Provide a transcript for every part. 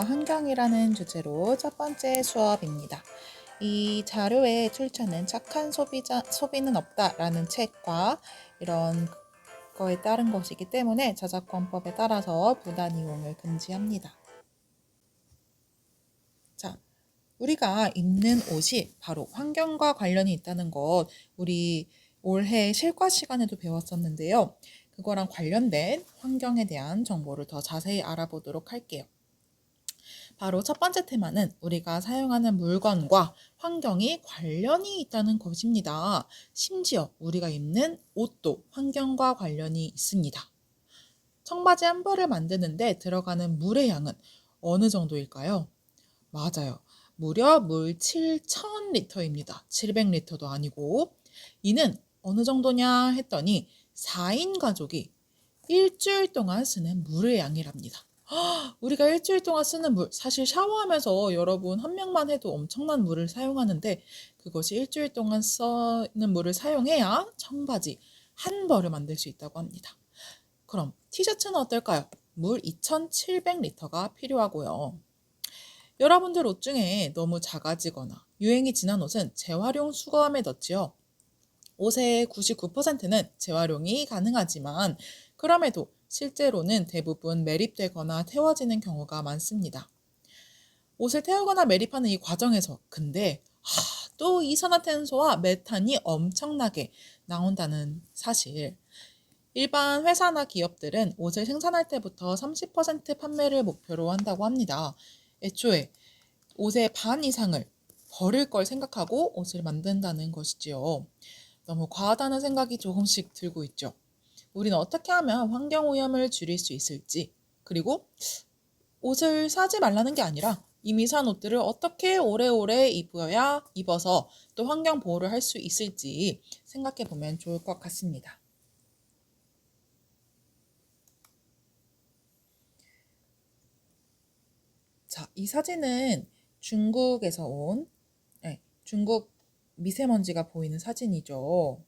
물과 환경이라는 주제로 첫 번째 수업입니다. 이 자료에 출처는 착한 소비는 없다라는 책과 이런 거에 따른 것이기 때문에 저작권법에 따라서 부단 이용을 금지합니다. 자, 우리가 입는 옷이 바로 환경과 관련이 있다는 것 우리 올해 실과 시간에도 배웠었는데요. 그거랑 관련된 환경에 대한 정보를 더 자세히 알아보도록 할게요. 바로 첫 번째 테마는 우리가 사용하는 물건과 환경이 관련이 있다는 것입니다. 심지어 우리가 입는 옷도 환경과 관련이 있습니다. 청바지 한 벌을 만드는데 들어가는 물의 양은 어느 정도일까요? 맞아요. 무려 물 7,000리터입니다. 700리터도 아니고. 이는 어느 정도냐 했더니 4인 가족이 일주일 동안 쓰는 물의 양이랍니다. 우리가 일주일 동안 쓰는 물, 사실 샤워하면서 여러분 한 명만 해도 엄청난 물을 사용하는데 그것이 일주일 동안 쓰는 물을 사용해야 청바지 한 벌을 만들 수 있다고 합니다. 그럼 티셔츠는 어떨까요? 물 2,700리터가 필요하고요. 여러분들 옷 중에 너무 작아지거나 유행이 지난 옷은 재활용 수거함에 넣지요. 옷의 99%는 재활용이 가능하지만 그럼에도 실제로는 대부분 매립되거나 태워지는 경우가 많습니다. 옷을 태우거나 매립하는 이 과정에서 근데 또 이산화탄소와 메탄이 엄청나게 나온다는 사실. 일반 회사나 기업들은 옷을 생산할 때부터 30% 판매를 목표로 한다고 합니다. 애초에 옷의 반 이상을 버릴 걸 생각하고 옷을 만든다는 것이지요. 너무 과하다는 생각이 조금씩 들고 있죠. 우리는 어떻게 하면 환경오염을 줄일 수 있을지, 그리고 옷을 사지 말라는 게 아니라 이미 산 옷들을 어떻게 오래오래 입어서 또 환경 보호를 할 수 있을지 생각해 보면 좋을 것 같습니다. 자, 이 사진은 중국에서 온 중국 미세먼지가 보이는 사진이죠.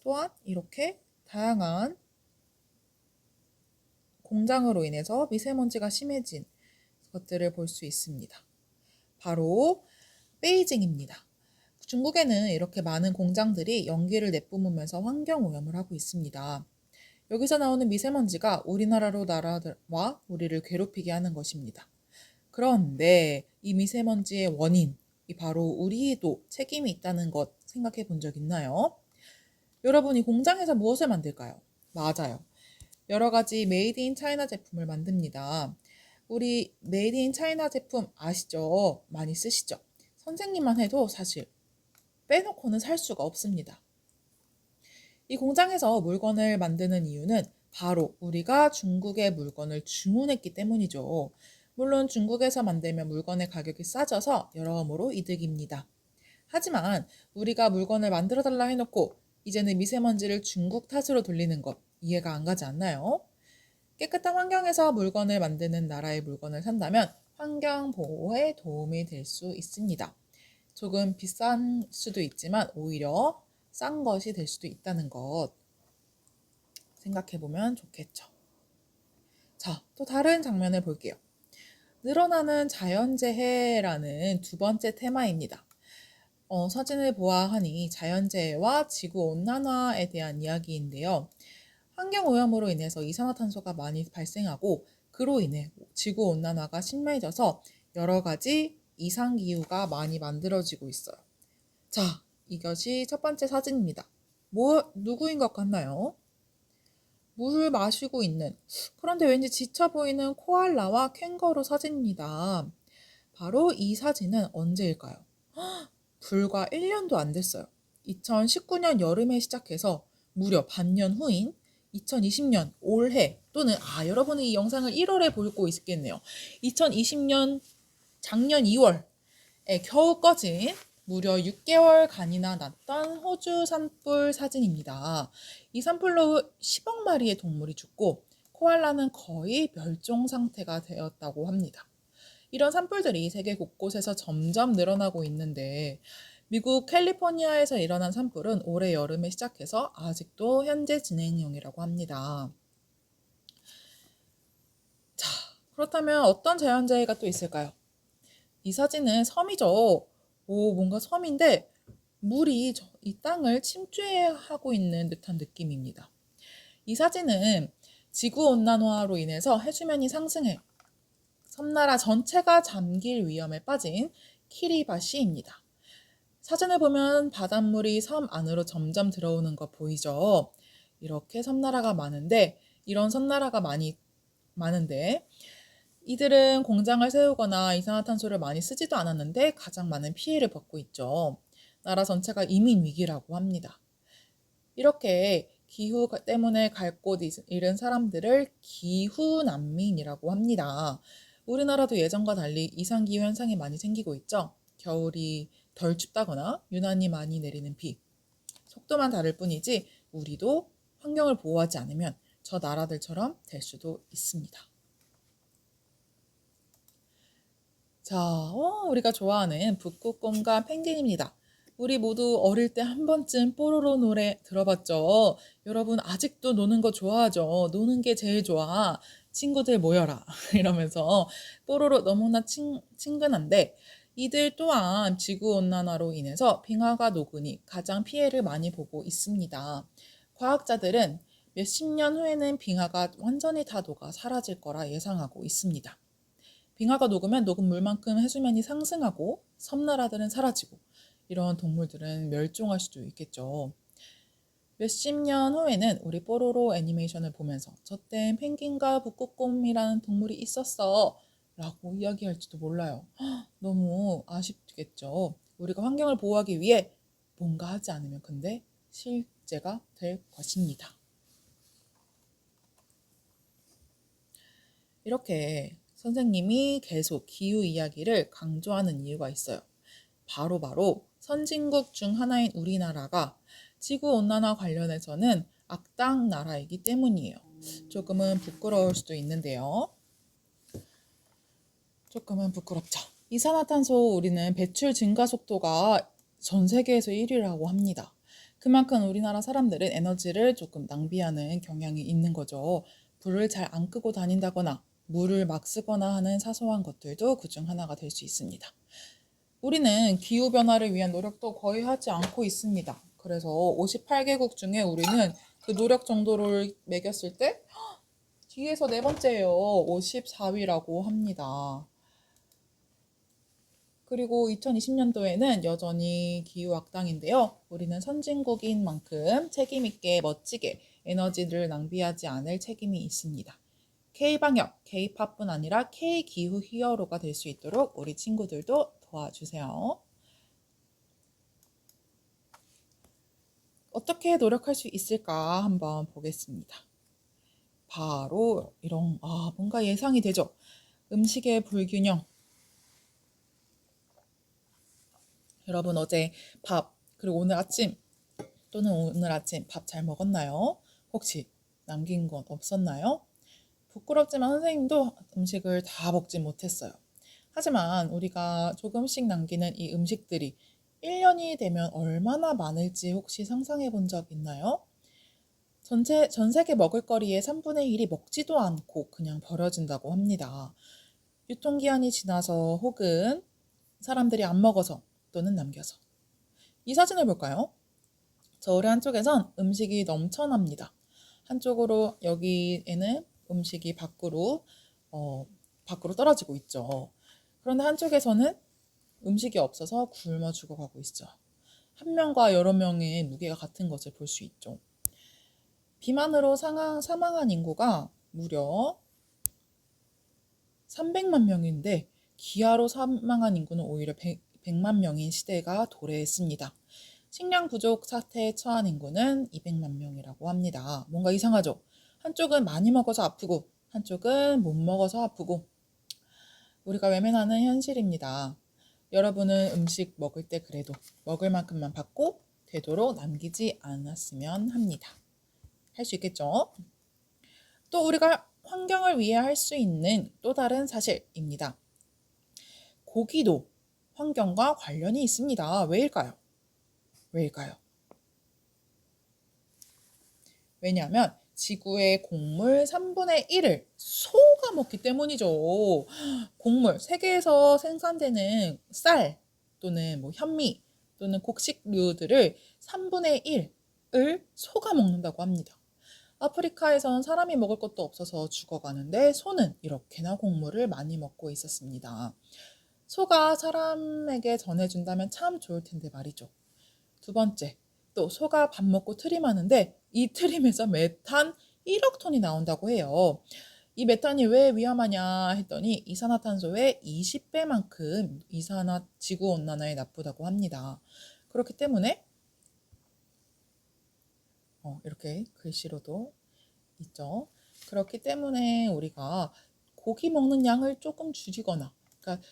또한 이렇게 다양한 공장으로 인해서 미세먼지가 심해진 것들을 볼 수 있습니다. 바로 베이징입니다. 중국에는 이렇게 많은 공장들이 연기를 내뿜으면서 환경오염을 하고 있습니다. 여기서 나오는 미세먼지가 우리나라로 날아와 우리를 괴롭히게 하는 것입니다. 그런데 이 미세먼지의 원인이 바로 우리도 책임이 있다는 것 생각해 본 적 있나요? 여러분이 공장에서 무엇을 만들까요? 맞아요. 여러 가지 메이드 인 차이나 제품을 만듭니다. 우리 메이드 인 차이나 제품 아시죠? 많이 쓰시죠? 선생님만 해도 사실 빼놓고는 살 수가 없습니다. 이 공장에서 물건을 만드는 이유는 바로 우리가 중국의 물건을 주문했기 때문이죠. 물론 중국에서 만들면 물건의 가격이 싸져서 여러모로 이득입니다. 하지만 우리가 물건을 만들어 달라 해놓고 이제는 미세먼지를 중국 탓으로 돌리는 것 이해가 안 가지 않나요? 깨끗한 환경에서 물건을 만드는 나라의 물건을 산다면 환경 보호에 도움이 될 수 있습니다. 조금 비싼 수도 있지만 오히려 싼 것이 될 수도 있다는 것 생각해 보면 좋겠죠. 자, 또 다른 장면을 볼게요. 늘어나는 자연재해라는 두 번째 테마입니다. 사진을 보아하니 자연재해와 지구온난화에 대한 이야기인데요. 환경오염으로 인해서 이산화탄소가 많이 발생하고 그로 인해 지구온난화가 심해져서 여러 가지 이상기후가 많이 만들어지고 있어요. 자, 이것이 첫 번째 사진입니다. 누구인 것 같나요? 물을 마시고 있는, 그런데 왠지 지쳐 보이는 코알라와 캥거루 사진입니다. 바로 이 사진은 언제일까요? 불과 1년도 안 됐어요. 2019년 여름에 시작해서 무려 반년 후인 2020년 올해 또는 여러분이 이 영상을 1월에 보고 있겠네요. 2020년 작년 2월에 겨우 꺼진 무려 6개월간이나 났던 호주 산불 사진입니다. 이 산불로 10억 마리의 동물이 죽고 코알라는 거의 멸종 상태가 되었다고 합니다. 이런 산불들이 세계 곳곳에서 점점 늘어나고 있는데 미국 캘리포니아에서 일어난 산불은 올해 여름에 시작해서 아직도 현재 진행 중이라고 합니다. 그렇다면 어떤 자연재해가 또 있을까요? 이 사진은 섬이죠. 뭔가 섬인데 물이 이 땅을 침투하고 있는 듯한 느낌입니다. 이 사진은 지구온난화로 인해서 해수면이 상승해 섬나라 전체가 잠길 위험에 빠진 키리바시입니다. 사진을 보면 바닷물이 섬 안으로 점점 들어오는 거 보이죠? 이렇게 섬나라가 많은데 이런 섬나라가 많은데 이들은 공장을 세우거나 이산화탄소를 많이 쓰지도 않았는데 가장 많은 피해를 받고 있죠. 나라 전체가 이민 위기라고 합니다. 이렇게 기후 때문에 갈 곳 잃은 사람들을 기후 난민이라고 합니다. 우리나라도 예전과 달리 이상기후 현상이 많이 생기고 있죠. 겨울이 덜 춥다거나 유난히 많이 내리는 비. 속도만 다를 뿐이지 우리도 환경을 보호하지 않으면 저 나라들처럼 될 수도 있습니다. 자, 우리가 좋아하는 북극곰과 펭귄입니다. 우리 모두 어릴 때 한 번쯤 뽀로로 노래 들어봤죠? 여러분 아직도 노는 거 좋아하죠? 노는 게 제일 좋아. 친구들 모여라. 이러면서 뽀로로 너무나 친근한데 이들 또한 지구온난화로 인해서 빙하가 녹으니 가장 피해를 많이 보고 있습니다. 과학자들은 몇십 년 후에는 빙하가 완전히 다 녹아 사라질 거라 예상하고 있습니다. 빙하가 녹으면 녹은 물만큼 해수면이 상승하고 섬나라들은 사라지고 이런 동물들은 멸종할 수도 있겠죠. 몇십 년 후에는 우리 뽀로로 애니메이션을 보면서 저땐 펭귄과 북극곰이라는 동물이 있었어 라고 이야기할지도 몰라요. 너무 아쉽겠죠. 우리가 환경을 보호하기 위해 뭔가 하지 않으면 근데 실제가 될 것입니다. 이렇게 선생님이 계속 기후 이야기를 강조하는 이유가 있어요. 바로 선진국 중 하나인 우리나라가 지구온난화 관련해서는 악당 나라이기 때문이에요. 조금은 부끄러울 수도 있는데요. 조금은 부끄럽죠. 이산화탄소 우리는 배출 증가 속도가 전 세계에서 1위라고 합니다. 그만큼 우리나라 사람들은 에너지를 조금 낭비하는 경향이 있는 거죠. 불을 잘 안 끄고 다닌다거나 물을 막 쓰거나 하는 사소한 것들도 그중 하나가 될 수 있습니다. 우리는 기후변화를 위한 노력도 거의 하지 않고 있습니다. 그래서 58개국 중에 우리는 그 노력 정도를 매겼을 때 뒤에서 네 번째예요. 54위라고 합니다. 그리고 2020년도에는 여전히 기후 악당인데요. 우리는 선진국인 만큼 책임있게 멋지게 에너지를 낭비하지 않을 책임이 있습니다. K방역, K팝뿐 아니라 K기후 히어로가 될 수 있도록 우리 친구들도 도와주세요. 어떻게 노력할 수 있을까 한번 보겠습니다. 바로 이런 뭔가 예상이 되죠. 음식의 불균형. 여러분 어제 밥 그리고 오늘 아침 밥 잘 먹었나요? 혹시 남긴 건 없었나요? 부끄럽지만 선생님도 음식을 다 먹지 못했어요. 하지만 우리가 조금씩 남기는 이 음식들이 1년이 되면 얼마나 많을지 혹시 상상해 본 적 있나요? 전 세계 먹을거리의 3분의 1이 먹지도 않고 그냥 버려진다고 합니다. 유통기한이 지나서 혹은 사람들이 안 먹어서 또는 남겨서. 이 사진을 볼까요? 저울의 한쪽에선 음식이 넘쳐납니다. 한쪽으로 여기에는 음식이 밖으로 떨어지고 있죠. 그런데 한쪽에서는 음식이 없어서 굶어 죽어가고 있죠. 한 명과 여러 명의 무게가 같은 것을 볼 수 있죠. 비만으로 사망한 인구가 무려 300만 명인데 기아로 사망한 인구는 오히려 100만 명인 시대가 도래했습니다. 식량 부족 사태에 처한 인구는 200만 명이라고 합니다. 뭔가 이상하죠? 한쪽은 많이 먹어서 아프고 한쪽은 못 먹어서 아프고 우리가 외면하는 현실입니다. 여러분은 음식 먹을 때 그래도 먹을 만큼만 받고 되도록 남기지 않았으면 합니다. 할 수 있겠죠? 또 우리가 환경을 위해 할 수 있는 또 다른 사실입니다. 고기도 환경과 관련이 있습니다. 왜일까요? 왜냐하면 지구의 곡물 3분의 1을 소가 먹기 때문이죠. 곡물, 세계에서 생산되는 쌀 또는 뭐 현미 또는 곡식류들을 3분의 1을 소가 먹는다고 합니다. 아프리카에선 사람이 먹을 것도 없어서 죽어가는데 소는 이렇게나 곡물을 많이 먹고 있었습니다. 소가 사람에게 전해준다면 참 좋을 텐데 말이죠. 두 번째, 또 소가 밥 먹고 트림하는데 이 트림에서 메탄 1억 톤이 나온다고 해요. 이 메탄이 왜 위험하냐 했더니 이산화탄소의 20배만큼 지구온난화에 나쁘다고 합니다. 그렇기 때문에 이렇게 글씨로도 있죠. 그렇기 때문에 우리가 고기 먹는 양을 조금 줄이거나, 그러니까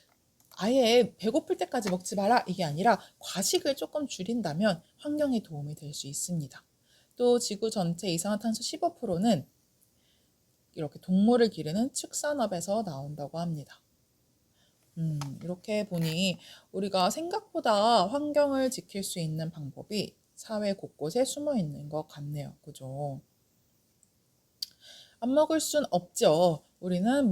아예 배고플 때까지 먹지 마라 이게 아니라 과식을 조금 줄인다면 환경에 도움이 될 수 있습니다. 또 지구 전체 이산화탄소 15%는 이렇게 동물을 기르는 축산업에서 나온다고 합니다. 이렇게 보니 우리가 생각보다 환경을 지킬 수 있는 방법이 사회 곳곳에 숨어 있는 것 같네요. 그죠? 안 먹을 순 없죠. 우리는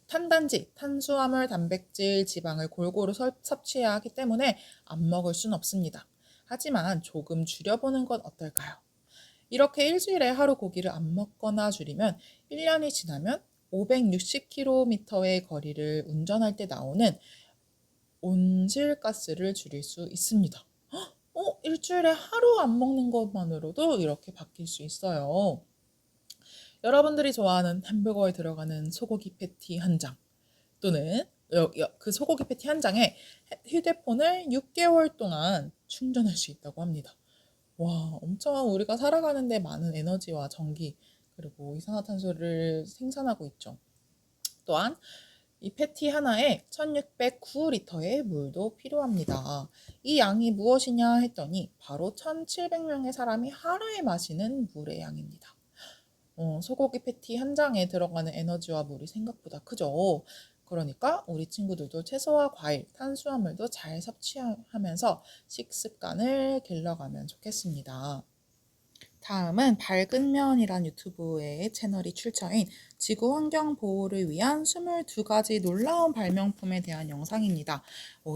탄단지, 탄수화물, 단백질, 지방을 골고루 섭취해야 하기 때문에 안 먹을 순 없습니다. 하지만 조금 줄여보는 건 어떨까요? 이렇게 일주일에 하루 고기를 안 먹거나 줄이면 1년이 지나면 560km의 거리를 운전할 때 나오는 온실가스를 줄일 수 있습니다. 일주일에 하루 안 먹는 것만으로도 이렇게 바뀔 수 있어요. 여러분들이 좋아하는 햄버거에 들어가는 소고기 패티 한 장, 또는 그 소고기 패티 한 장에 휴대폰을 6개월 동안 충전할 수 있다고 합니다. 와, 엄청 우리가 살아가는데 많은 에너지와 전기 그리고 이산화탄소를 생산하고 있죠. 또한 이 패티 하나에 1609리터의 물도 필요합니다. 이 양이 무엇이냐 했더니 바로 1700명의 사람이 하루에 마시는 물의 양입니다. 소고기 패티 한 장에 들어가는 에너지와 물이 생각보다 크죠. 그러니까 우리 친구들도 채소와 과일, 탄수화물도 잘 섭취하면서 식습관을 길러가면 좋겠습니다. 다음은 밝은 면이란 유튜브의 채널이 출처인 지구환경 보호를 위한 22가지 놀라운 발명품에 대한 영상입니다.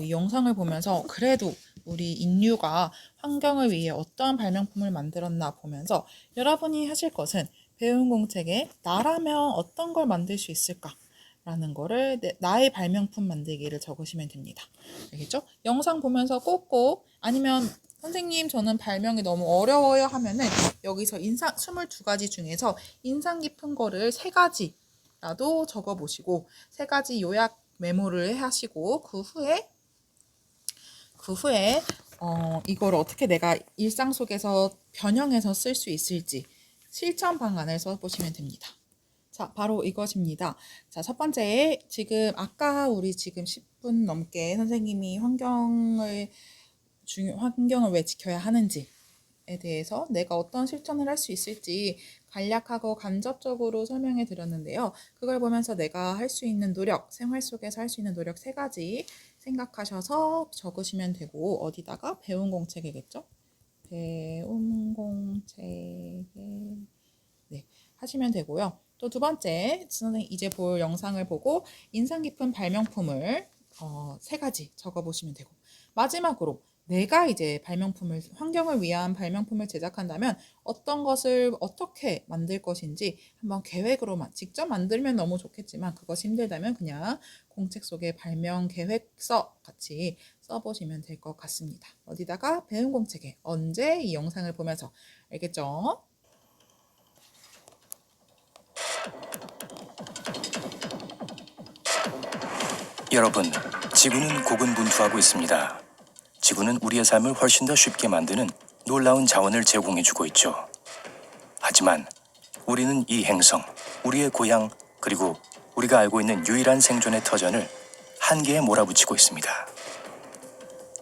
이 영상을 보면서 그래도 우리 인류가 환경을 위해 어떠한 발명품을 만들었나 보면서 여러분이 하실 것은 배운 공책에 나라면 어떤 걸 만들 수 있을까? 라는 거를 나의 발명품 만들기를 적으시면 됩니다. 알겠죠? 영상 보면서 꼭꼭 아니면 선생님 저는 발명이 너무 어려워요 하면은 여기서 22가지 중에서 인상 깊은 거를 3가지라도 적어보시고 3가지 요약 메모를 하시고 그 후에 이걸 어떻게 내가 일상 속에서 변형해서 쓸 수 있을지 실천 방안을 써보시면 됩니다. 자, 바로 이것입니다. 자, 첫 번째, 아까 우리 지금 10분 넘게 선생님이 환경을 왜 지켜야 하는지에 대해서 내가 어떤 실천을 할 수 있을지 간략하고 간접적으로 설명해 드렸는데요. 그걸 보면서 내가 할 수 있는 노력, 생활 속에서 할 수 있는 노력 3가지 생각하셔서 적으시면 되고, 어디다가 배운 공책이겠죠? 배운 공책에 네, 하시면 되고요. 또 두 번째, 선생님 이제 볼 영상을 보고 인상 깊은 발명품을 3가지 적어보시면 되고, 마지막으로 내가 이제 환경을 위한 발명품을 제작한다면 어떤 것을 어떻게 만들 것인지 한번 계획으로만, 직접 만들면 너무 좋겠지만 그것이 힘들다면 그냥 공책 속에 발명 계획서 같이 써보시면 될 것 같습니다. 어디다가 배운 공책에 언제 이 영상을 보면서, 알겠죠? 여러분, 지구는 고군분투하고 있습니다. 지구는 우리의 삶을 훨씬 더 쉽게 만드는 놀라운 자원을 제공해주고 있죠. 하지만 우리는 이 행성, 우리의 고향, 그리고 우리가 알고 있는 유일한 생존의 터전을 한계에 몰아붙이고 있습니다.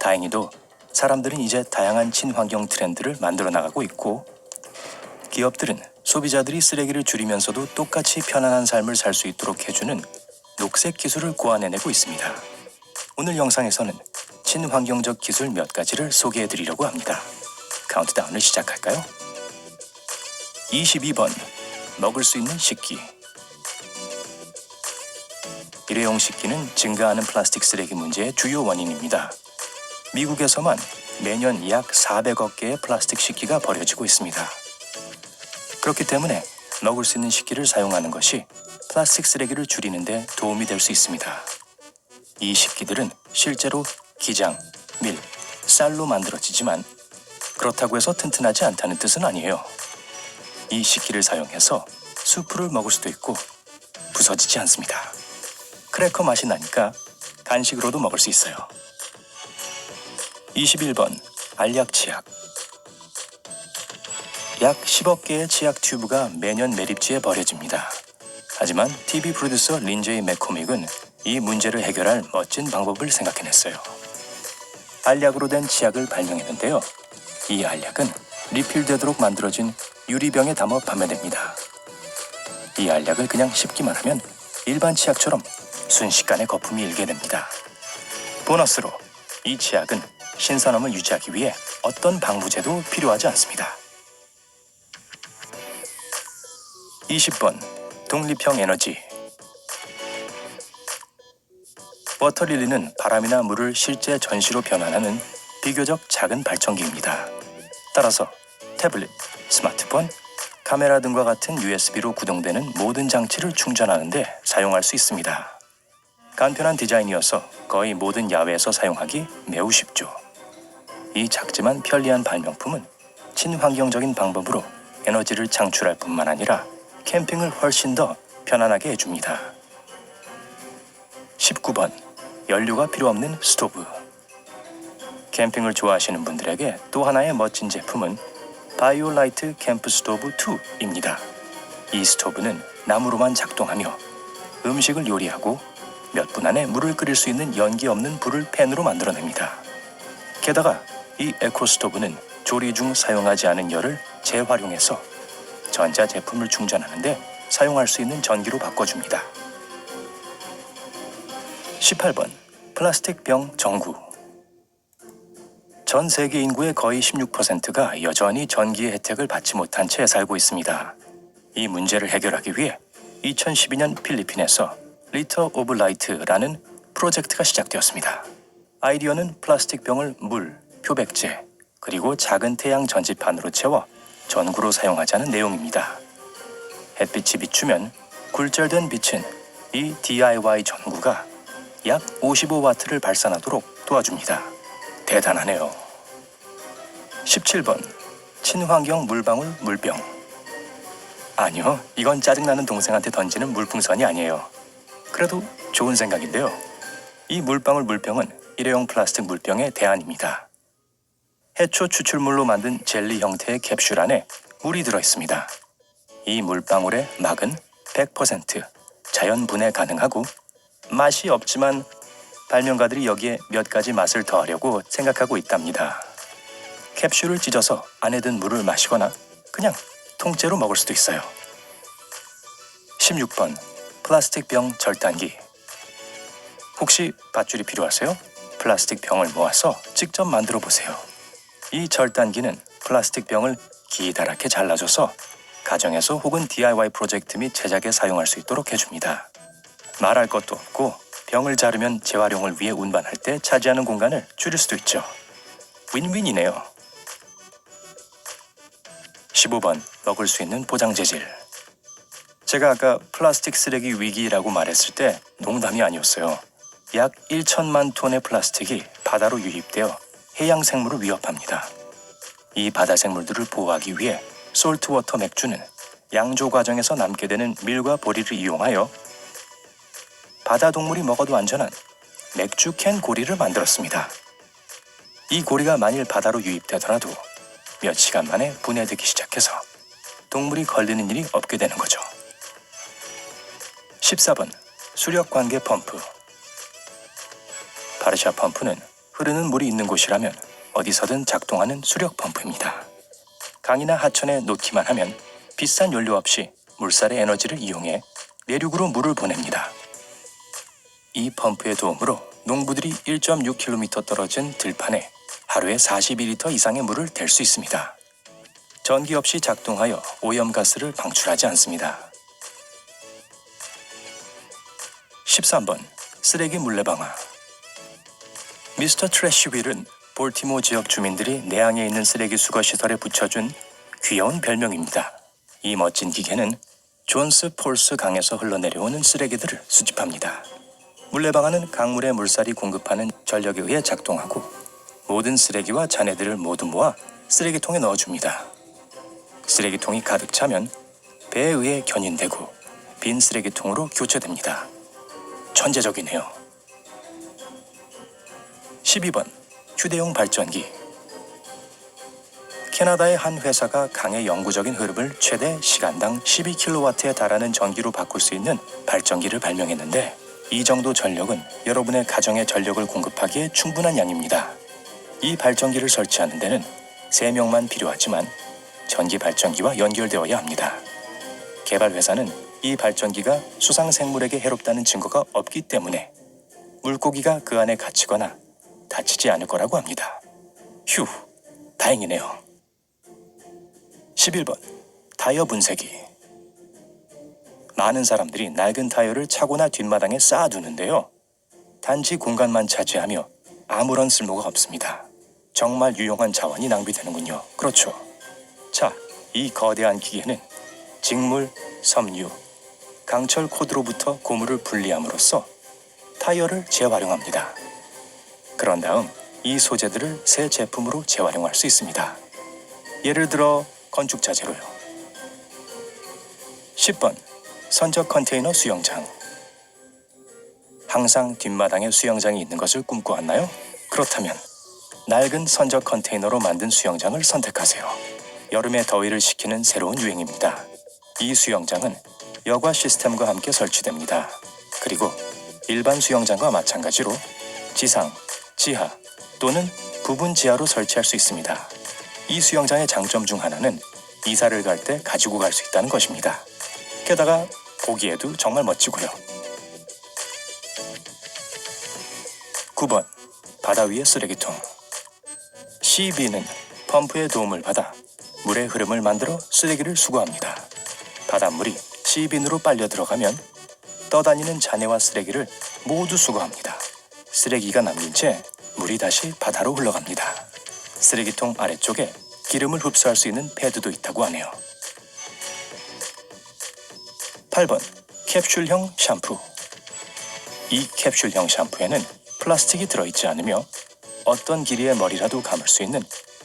다행히도 사람들은 이제 다양한 친환경 트렌드를 만들어 나가고 있고, 기업들은 소비자들이 쓰레기를 줄이면서도 똑같이 편안한 삶을 살 수 있도록 해주는 녹색 기술을 고안해내고 있습니다. 오늘 영상에서는 친환경적 기술 몇 가지를 소개해드리려고 합니다. 카운트다운을 시작할까요? 22번. 먹을 수 있는 식기. 일회용 식기는 증가하는 플라스틱 쓰레기 문제의 주요 원인입니다. 미국에서만 매년 약 400억 개의 플라스틱 식기가 버려지고 있습니다. 그렇기 때문에 먹을 수 있는 식기를 사용하는 것이 플라스틱 쓰레기를 줄이는 데 도움이 될 수 있습니다. 이 식기들은 실제로 기장, 밀, 쌀로 만들어지지만 그렇다고 해서 튼튼하지 않다는 뜻은 아니에요. 이 식기를 사용해서 수프를 먹을 수도 있고 부서지지 않습니다. 크래커 맛이 나니까 간식으로도 먹을 수 있어요. 21번. 알약 치약. 약 10억 개의 치약 튜브가 매년 매립지에 버려집니다. 하지만 TV 프로듀서 린제이 맥코믹은 이 문제를 해결할 멋진 방법을 생각해냈어요. 알약으로 된 치약을 발명했는데요. 이 알약은 리필되도록 만들어진 유리병에 담아 판매됩니다. 이 알약을 그냥 씹기만 하면 일반 치약처럼 순식간에 거품이 일게 됩니다. 보너스로 이 치약은 신선함을 유지하기 위해 어떤 방부제도 필요하지 않습니다. 20번. 독립형 에너지. 워터릴리는 바람이나 물을 실제 전시로 변환하는 비교적 작은 발전기입니다. 따라서 태블릿, 스마트폰, 카메라 등과 같은 USB로 구동되는 모든 장치를 충전하는 데 사용할 수 있습니다. 간편한 디자인이어서 거의 모든 야외에서 사용하기 매우 쉽죠. 이 작지만 편리한 발명품은 친환경적인 방법으로 에너지를 창출할 뿐만 아니라 캠핑을 훨씬 더 편안하게 해줍니다. 19번. 연료가 필요 없는 스토브. 캠핑을 좋아하시는 분들에게 또 하나의 멋진 제품은 바이오라이트 캠프 스토브 2입니다. 이 스토브는 나무로만 작동하며 음식을 요리하고 몇 분 안에 물을 끓일 수 있는 연기 없는 불을 팬으로 만들어냅니다. 게다가 이 에코 스토브는 조리 중 사용하지 않은 열을 재활용해서 전자 제품을 충전하는데 사용할 수 있는 전기로 바꿔줍니다. 18번. 플라스틱 병 전구. 전 세계 인구의 거의 16%가 여전히 전기의 혜택을 받지 못한 채 살고 있습니다. 이 문제를 해결하기 위해 2012년 필리핀에서 리터 오브 라이트라는 프로젝트가 시작되었습니다. 아이디어는 플라스틱 병을 물, 표백제, 그리고 작은 태양 전지판으로 채워 전구로 사용하자는 내용입니다. 햇빛이 비추면 굴절된 빛은 이 DIY 전구가 약 55와트를 발산하도록 도와줍니다. 대단하네요. 17번. 친환경 물방울 물병. 아니요, 이건 짜증나는 동생한테 던지는 물풍선이 아니에요. 그래도 좋은 생각인데요. 이 물방울 물병은 일회용 플라스틱 물병의 대안입니다. 해초 추출물로 만든 젤리 형태의 캡슐 안에 물이 들어있습니다. 이 물방울의 막은 100% 자연 분해 가능하고 맛이 없지만 발명가들이 여기에 몇 가지 맛을 더하려고 생각하고 있답니다. 캡슐을 찢어서 안에 든 물을 마시거나 그냥 통째로 먹을 수도 있어요. 16번. 플라스틱 병 절단기. 혹시 밧줄이 필요하세요? 플라스틱 병을 모아서 직접 만들어 보세요. 이 절단기는 플라스틱 병을 기다랗게 잘라줘서 가정에서 혹은 DIY 프로젝트 및 제작에 사용할 수 있도록 해줍니다. 말할 것도 없고 병을 자르면 재활용을 위해 운반할 때 차지하는 공간을 줄일 수도 있죠. 윈윈이네요. 15번. 먹을 수 있는 포장 재질. 제가 아까 플라스틱 쓰레기 위기라고 말했을 때 농담이 아니었어요. 약 1천만 톤의 플라스틱이 바다로 유입되어 해양 생물을 위협합니다. 이 바다 생물들을 보호하기 위해 솔트워터 맥주는 양조 과정에서 남게 되는 밀과 보리를 이용하여 바다 동물이 먹어도 안전한 맥주 캔 고리를 만들었습니다. 이 고리가 만일 바다로 유입되더라도 몇 시간 만에 분해되기 시작해서 동물이 걸리는 일이 없게 되는 거죠. 14번. 수력 관계 펌프. 바르샤 펌프는 흐르는 물이 있는 곳이라면 어디서든 작동하는 수력 펌프입니다. 강이나 하천에 놓기만 하면 비싼 연료 없이 물살의 에너지를 이용해 내륙으로 물을 보냅니다. 이 펌프의 도움으로 농부들이 1.6km 떨어진 들판에 하루에 42리터 이상의 물을 댈 수 있습니다. 전기 없이 작동하여 오염가스를 방출하지 않습니다. 13번 쓰레기 물레방아. 미스터 트래쉬 휠은 볼티모 지역 주민들이 내항에 있는 쓰레기 수거 시설에 붙여준 귀여운 별명입니다. 이 멋진 기계는 존스 폴스 강에서 흘러내려오는 쓰레기들을 수집합니다. 물레방아는 강물에 물살이 공급하는 전력에 의해 작동하고 모든 쓰레기와 잔해들을 모두 모아 쓰레기통에 넣어줍니다. 쓰레기통이 가득 차면 배에 의해 견인되고 빈 쓰레기통으로 교체됩니다. 천재적이네요. 12번 휴대용 발전기. 캐나다의 한 회사가 강의 영구적인 흐름을 최대 시간당 12kW에 달하는 전기로 바꿀 수 있는 발전기를 발명했는데 이 정도 전력은 여러분의 가정에 전력을 공급하기에 충분한 양입니다. 이 발전기를 설치하는 데는 3명만 필요하지만 전기 발전기와 연결되어야 합니다. 개발 회사는 이 발전기가 수상 생물에게 해롭다는 증거가 없기 때문에 물고기가 그 안에 갇히거나 다치지 않을 거라고 합니다. 휴, 다행이네요. 11번 타이어 분쇄기. 많은 사람들이 낡은 타이어를 차고나 뒷마당에 쌓아두는데요. 단지 공간만 차지하며 아무런 쓸모가 없습니다. 정말 유용한 자원이 낭비되는군요. 그렇죠. 자, 이 거대한 기계는 직물, 섬유, 강철 코드로부터 고무를 분리함으로써 타이어를 재활용합니다. 그런 다음 이 소재들을 새 제품으로 재활용할 수 있습니다. 예를 들어 건축자 재료요. 10번 선적 컨테이너 수영장. 항상 뒷마당에 수영장이 있는 것을 꿈꿔왔나요? 그렇다면 낡은 선적 컨테이너로 만든 수영장을 선택하세요. 여름의 더위를 식히는 새로운 유행입니다. 이 수영장은 여과 시스템과 함께 설치됩니다. 그리고 일반 수영장과 마찬가지로 지상, 지하 또는 부분 지하로 설치할 수 있습니다. 이 수영장의 장점 중 하나는 이사를 갈 때 가지고 갈 수 있다는 것입니다. 게다가 보기에도 정말 멋지고요. 9번 바다 위의 쓰레기통. CB는 펌프의 도움을 받아 물의 흐름을 만들어 쓰레기를 수거합니다. 바닷물이 CB으로 빨려 들어가면 떠다니는 잔해와 쓰레기를 모두 수거합니다. 쓰레기가 남긴 채 물이 다시 바다로 흘러갑니다. 쓰레기통 아래쪽에 기름을 흡수할 수 있는 패드도 있다고 하네요. 8번 캡슐형 샴푸. 이 캡슐형 샴푸에는 플라스틱이 들어있지 않으며 어떤 길이의 머리라도 감을 수 있는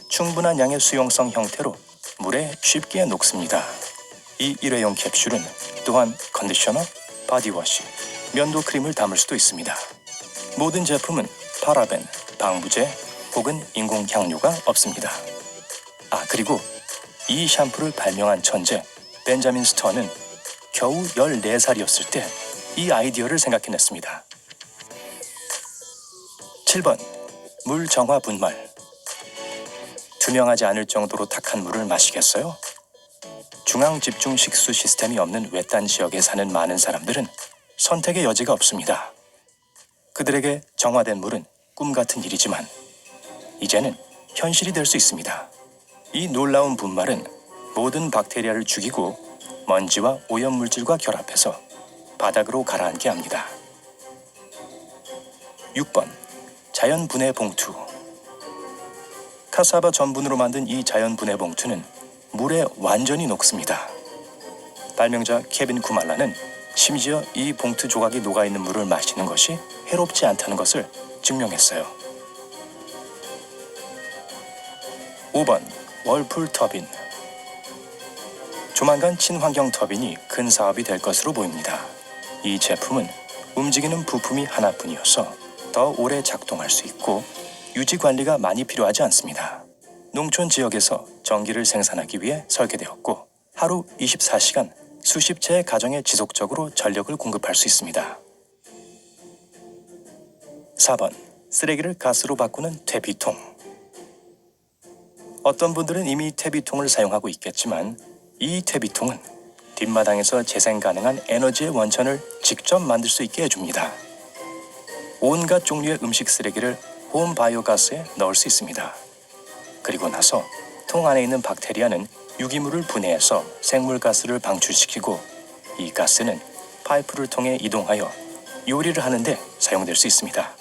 충분한 양의 수용성 형태로 물에 쉽게 녹습니다. 이 일회용 캡슐은 또한 컨디셔너, 바디워시, 면도 크림을 담을 수도 있습니다. 모든 제품은 파라벤, 방부제 혹은 인공 향료가 없습니다. 그리고 이 샴푸를 발명한 천재 벤자민 스터는 겨우 14살이었을 때 이 아이디어를 생각해냈습니다. 7번 물 정화 분말. 투명하지 않을 정도로 탁한 물을 마시겠어요? 중앙 집중 식수 시스템이 없는 외딴 지역에 사는 많은 사람들은 선택의 여지가 없습니다. 그들에게 정화된 물은 꿈 같은 일이지만 이제는 현실이 될 수 있습니다. 이 놀라운 분말은 모든 박테리아를 죽이고 먼지와 오염물질과 결합해서 바닥으로 가라앉게 합니다. 6번 자연 분해 봉투. 카사바 전분으로 만든 이 자연 분해 봉투는 물에 완전히 녹습니다. 발명자 케빈 쿠말라는 심지어 이 봉투 조각이 녹아있는 물을 마시는 것이 해롭지 않다는 것을 증명했어요. 5번 월풀 터빈. 조만간 친환경 터빈이 큰 사업이 될 것으로 보입니다. 이 제품은 움직이는 부품이 하나뿐이어서 더 오래 작동할 수 있고 유지 관리가 많이 필요하지 않습니다. 농촌 지역에서 전기를 생산하기 위해 설계되었고 하루 24시간 수십 채의 가정에 지속적으로 전력을 공급할 수 있습니다. 4번 쓰레기를 가스로 바꾸는 퇴비통. 어떤 분들은 이미 퇴비통을 사용하고 있겠지만 이 퇴비통은 뒷마당에서 재생 가능한 에너지의 원천을 직접 만들 수 있게 해줍니다. 온갖 종류의 음식 쓰레기를 홈 바이오가스에 넣을 수 있습니다. 그리고 나서 통 안에 있는 박테리아는 유기물을 분해해서 생물가스를 방출시키고 이 가스는 파이프를 통해 이동하여 요리를 하는데 사용될 수 있습니다.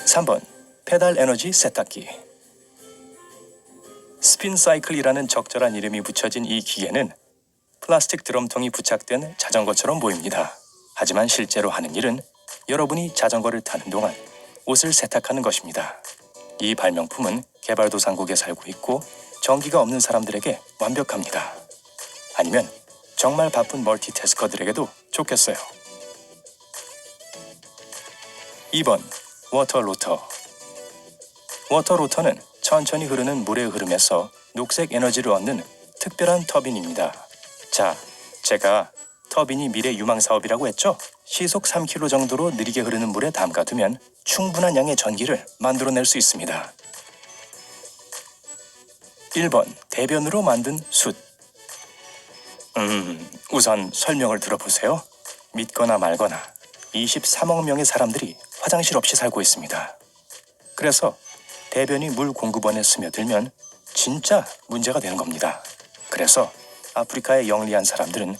3번 페달 에너지 세탁기. 스핀 사이클이라는 적절한 이름이 붙여진 이 기계는 플라스틱 드럼통이 부착된 자전거처럼 보입니다. 하지만 실제로 하는 일은 여러분이 자전거를 타는 동안 옷을 세탁하는 것입니다. 이 발명품은 개발도상국에 살고 있고 전기가 없는 사람들에게 완벽합니다. 아니면 정말 바쁜 멀티태스커들에게도 좋겠어요. 2번 워터로터. 워터로터는 천천히 흐르는 물의 흐름에서 녹색 에너지를 얻는 특별한 터빈입니다. 자, 제가 터빈이 미래 유망 사업이라고 했죠? 시속 3km 정도로 느리게 흐르는 물에 담가두면 충분한 양의 전기를 만들어낼 수 있습니다. 1번 대변으로 만든 숯. 우선 설명을 들어보세요. 믿거나 말거나 23억 명의 사람들이 화장실 없이 살고 있습니다. 그래서 대변이 물 공급원에 스며들면 진짜 문제가 되는 겁니다. 그래서 아프리카의 영리한 사람들은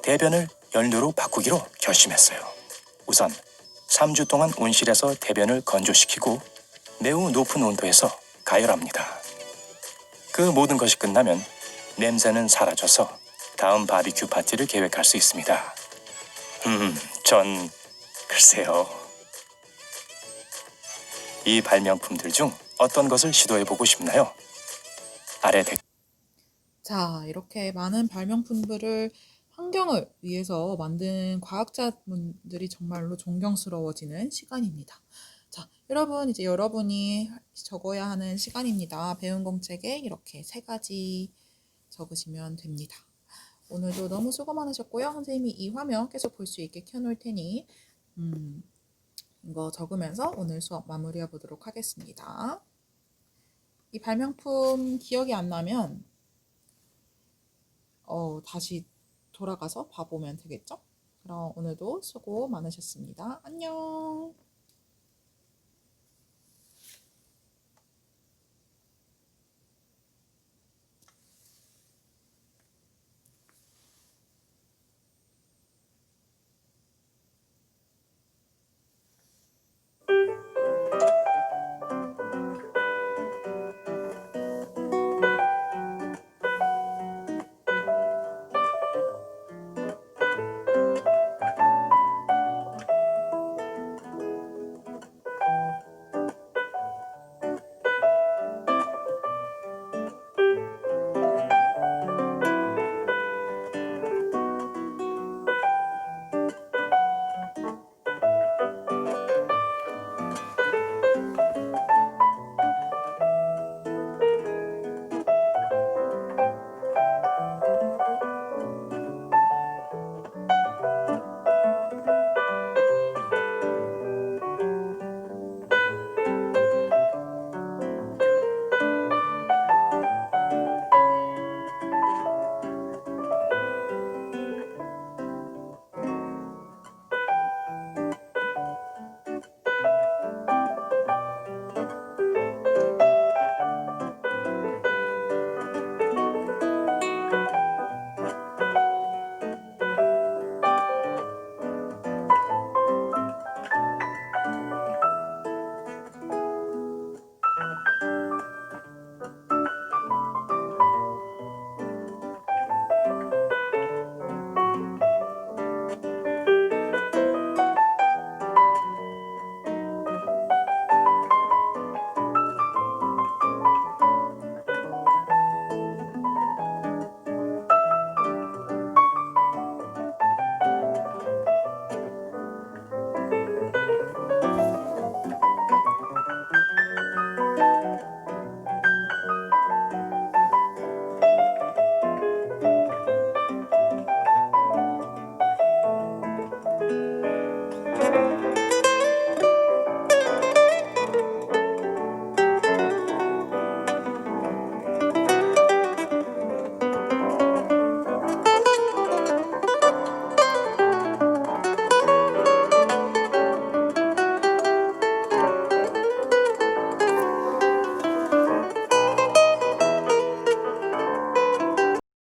대변을 연료로 바꾸기로 결심했어요. 우선 3주 동안 온실에서 대변을 건조시키고 매우 높은 온도에서 가열합니다. 그 모든 것이 끝나면 냄새는 사라져서 다음 바비큐 파티를 계획할 수 있습니다. 전 글쎄요. 이 발명품들 중 어떤 것을 시도해보고 싶나요? 아래 댓글. 자, 이렇게 많은 발명품들을 환경을 위해서 만든 과학자분들이 정말로 존경스러워지는 시간입니다. 자, 여러분, 이제 여러분이 적어야 하는 시간입니다. 배운 공책에 이렇게 3가지 적으시면 됩니다. 오늘도 너무 수고 많으셨고요. 선생님이 이 화면 계속 볼 수 있게 켜놓을 테니 이거 적으면서 오늘 수업 마무리해 보도록 하겠습니다. 이 발명품 기억이 안 나면 다시 돌아가서 봐보면 되겠죠? 그럼 오늘도 수고 많으셨습니다. 안녕.